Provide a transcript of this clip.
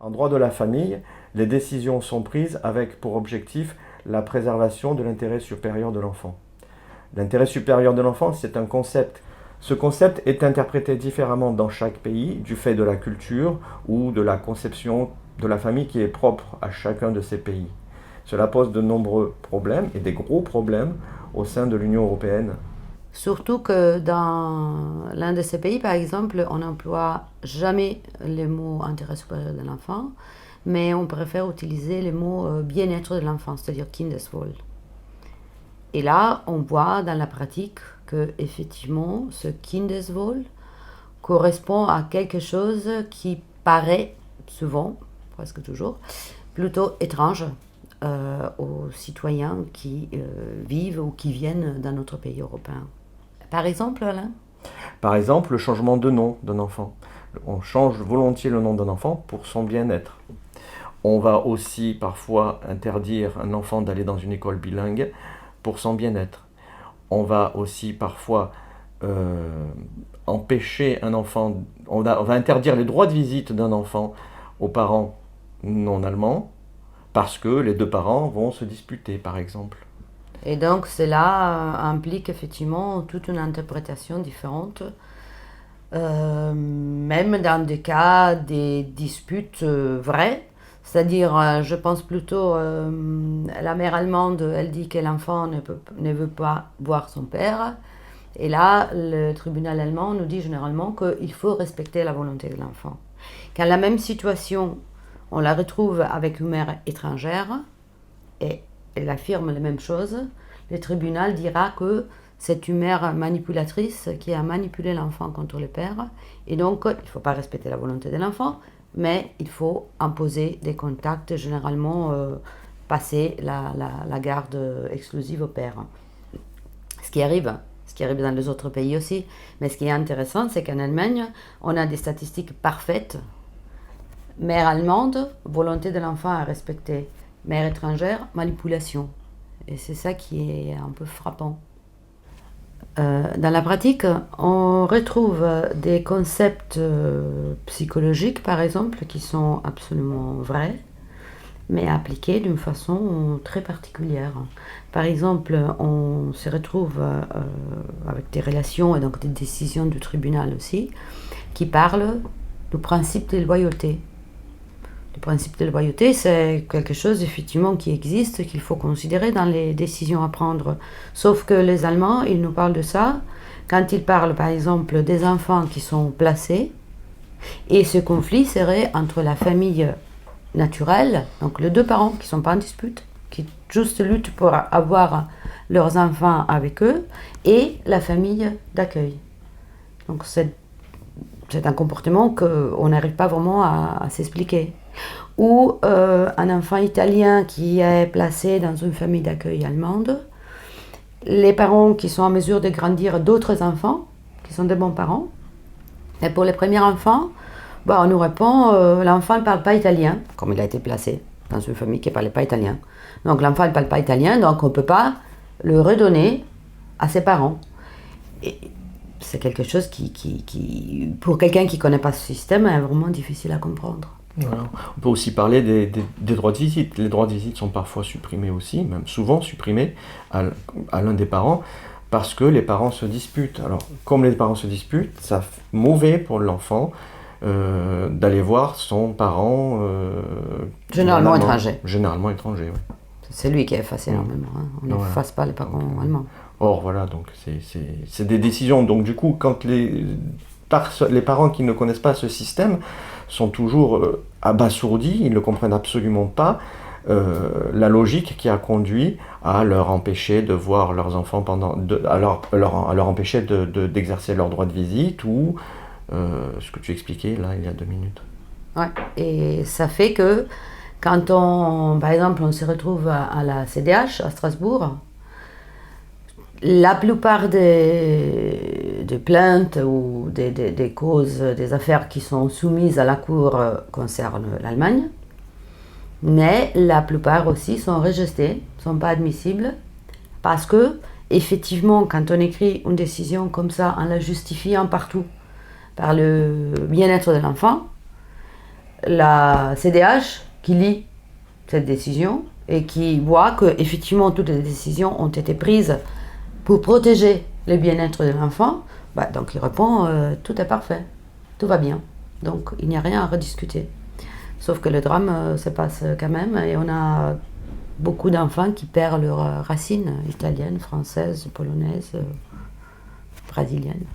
En droit de la famille, les décisions sont prises avec pour objectif la préservation de l'intérêt supérieur de l'enfant. L'intérêt supérieur de l'enfant, c'est un concept. Ce concept est interprété différemment dans chaque pays du fait de la culture ou de la conception de la famille qui est propre à chacun de ces pays. Cela pose de nombreux problèmes et des gros problèmes au sein de l'Union européenne. Surtout que dans l'un de ces pays, par exemple, on n'emploie jamais le mot intérêt supérieur de l'enfant, mais on préfère utiliser le mot bien-être de l'enfant, c'est-à-dire Kindeswohl. Et là, on voit dans la pratique que effectivement, ce Kindeswohl correspond à quelque chose qui paraît souvent, presque toujours, plutôt étrange aux citoyens qui vivent ou qui viennent dans notre pays européen. Par exemple, Alain? Par exemple, le changement de nom d'un enfant. On change volontiers le nom d'un enfant pour son bien-être. On va aussi parfois interdire un enfant d'aller dans une école bilingue pour son bien-être. On va aussi parfois empêcher un enfant, on va interdire les droits de visite d'un enfant aux parents non allemands parce que les deux parents vont se disputer, par exemple. Et donc cela implique effectivement toute une interprétation différente, même dans des cas des disputes vraies. C'est-à-dire, je pense plutôt, la mère allemande, elle dit que l'enfant ne veut pas voir son père. Et là, le tribunal allemand nous dit généralement qu'il faut respecter la volonté de l'enfant. Quand la même situation, on la retrouve avec une mère étrangère, et elle affirme la même chose, le tribunal dira que c'est une mère manipulatrice qui a manipulé l'enfant contre le père, et donc il ne faut pas respecter la volonté de l'enfant, mais il faut imposer des contacts, généralement passer la garde exclusive au père. Ce qui arrive dans les autres pays aussi, mais ce qui est intéressant, c'est qu'en Allemagne, on a des statistiques parfaites. Mère allemande, volonté de l'enfant à respecter. Mère étrangère, manipulation. Et c'est ça qui est un peu frappant. Dans la pratique, on retrouve des concepts psychologiques, par exemple, qui sont absolument vrais, mais appliqués d'une façon très particulière. Par exemple, on se retrouve avec des relations et donc des décisions du tribunal aussi, qui parlent du principe de loyauté. Le principe de loyauté, c'est quelque chose effectivement qui existe, qu'il faut considérer dans les décisions à prendre. Sauf que les Allemands, ils nous parlent de ça quand ils parlent par exemple des enfants qui sont placés, et ce conflit serait entre la famille naturelle, donc les deux parents qui ne sont pas en dispute, qui juste luttent pour avoir leurs enfants avec eux, et la famille d'accueil. Donc c'est un comportement qu'on n'arrive pas vraiment à s'expliquer. Ou un enfant italien qui est placé dans une famille d'accueil allemande, les parents qui sont en mesure de grandir d'autres enfants, qui sont de bons parents. Et pour les premiers enfants, on nous répond l'enfant ne parle pas italien, comme il a été placé dans une famille qui ne parlait pas italien. Donc l'enfant ne parle pas italien, donc on ne peut pas le redonner à ses parents. Et c'est quelque chose qui, pour quelqu'un qui ne connaît pas ce système, est vraiment difficile à comprendre. Voilà. On peut aussi parler des droits de visite. Les droits de visite sont parfois supprimés aussi, même souvent supprimés à l'un des parents, parce que les parents se disputent. Alors, comme les parents se disputent, c'est mauvais pour l'enfant d'aller voir son parent... généralement étranger. Généralement étranger, oui. C'est lui qui a effacé énormément. Hein. On n'efface pas les parents allemands. Or, voilà, donc c'est des décisions. Donc, du coup, quand les parents qui ne connaissent pas ce système sont toujours abasourdis, ils ne comprennent absolument pas la logique qui a conduit à leur empêcher de voir leurs enfants à leur empêcher d'exercer leur droit de visite ou ce que tu expliquais là il y a 2 minutes. Ouais, et ça fait que quand par exemple, on se retrouve à la CDH à Strasbourg, la plupart des plaintes ou des causes, des affaires qui sont soumises à la Cour concernent l'Allemagne, mais la plupart aussi sont rejetées, ne sont pas admissibles, parce que, effectivement, quand on écrit une décision comme ça, en la justifiant partout par le bien-être de l'enfant, la CDH qui lit cette décision et qui voit que effectivement toutes les décisions ont été prises pour protéger le bien-être de l'enfant, donc il répond tout est parfait, tout va bien. Donc il n'y a rien à rediscuter. Sauf que le drame se passe quand même et on a beaucoup d'enfants qui perdent leurs racines italiennes, françaises, polonaises, brésiliennes.